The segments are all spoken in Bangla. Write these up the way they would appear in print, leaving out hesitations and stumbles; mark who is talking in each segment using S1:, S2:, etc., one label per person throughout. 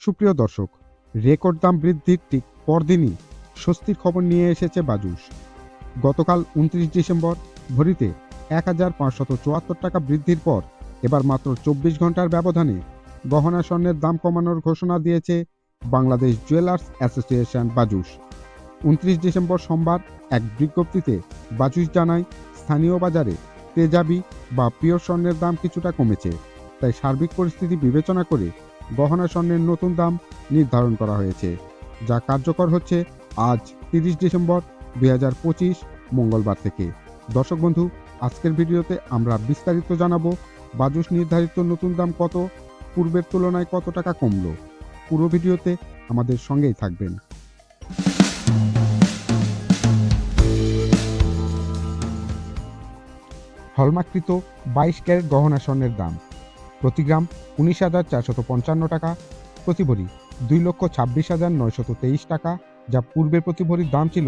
S1: সুপ্রিয় দর্শক, রেকর্ড দাম বৃদ্ধির ঠিক পরদিনই স্বস্তির খবর নিয়ে এসেছে বাজুস। গতকাল 29 ডিসেম্বর ভরিতে 1,574 টাকা বৃদ্ধির পর এবার মাত্র 24 ঘন্টার ব্যবধানে গহনা স্বর্ণের দাম কমানোর ঘোষণা দিয়েছে Bangladesh jewellers association BAJUS. 29 December সোমবার এক বিজ্ঞপ্তিতে বাজুস জানায়, স্থানীয় বাজারে তেজাবি বা পিওর স্বর্ণের দাম কিছুটা কমেছে, তাই সার্বিক পরিস্থিতি বিবেচনা করে গহনা স্বর্ণের নতুন দাম নির্ধারণ করা হয়েছে, যা কার্যকর হচ্ছে আজ 30 ডিসেম্বর 2025 মঙ্গলবার থেকে। দর্শক বন্ধু, আজকের ভিডিওতে আমরা বিস্তারিত জানাবো বাজুস নির্ধারিত নতুন দাম কত, পূর্বের তুলনায় কত টাকা কমলো। পুরো ভিডিওতে আমাদের সঙ্গেই থাকবেন। হলমার্ককৃত 22 ক্যারেট গহনা স্বর্ণের দাম প্রতি গ্রাম 19,455 টাকা, প্রতি ভরি 2,26,923 টাকা, যা পূর্বের প্রতি ভরির দাম ছিল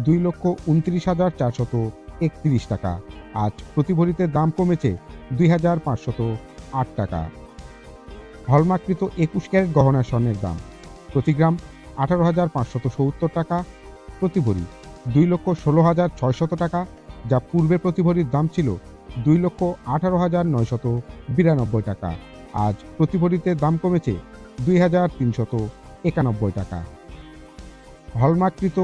S1: 2,29,431 টাকা। আজ প্রতি ভরিতে দাম কমেছে 2,508 টাকা। হলমার্ককৃত 21 ক্যারেট গহনা স্বর্ণের দাম প্রতি গ্রাম 18,570 টাকা, প্রতি ভরি 2,16,600 টাকা, যা পূর্বের প্রতি ভরির দাম ছিল 2,18,992 টাকা। আজ প্রতি ভরিতে দাম কমেছে 2,391 টাকা। হলমার্ককৃত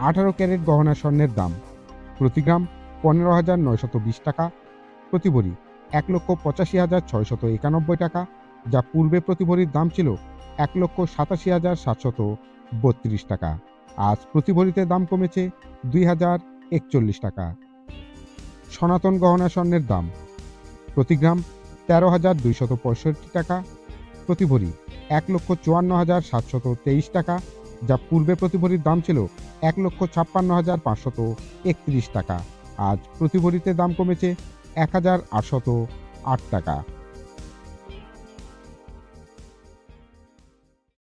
S1: 18 ক্যারেট গহনা স্বর্ণের দাম প্রতি গ্রাম 15,920 টাকা, প্রতি ভরি 1,85,691 টাকা, যা পূর্বে প্রতি ভরির দাম ছিল 1,87,732 টাকা। আজ প্রতি ভরিতে দাম কমেছে 2,041 টাকা। সনাতন গহনা স্বর্ণের দাম প্রতি গ্রাম 13,265 টাকা, প্রতি ভরি 1,54,723 টাকা, যা পূর্বে প্রতি ভরির দাম ছিল 1,56,531 টাকা। আজ প্রতি ভরিতে দাম কমেছে 1,808 টাকা।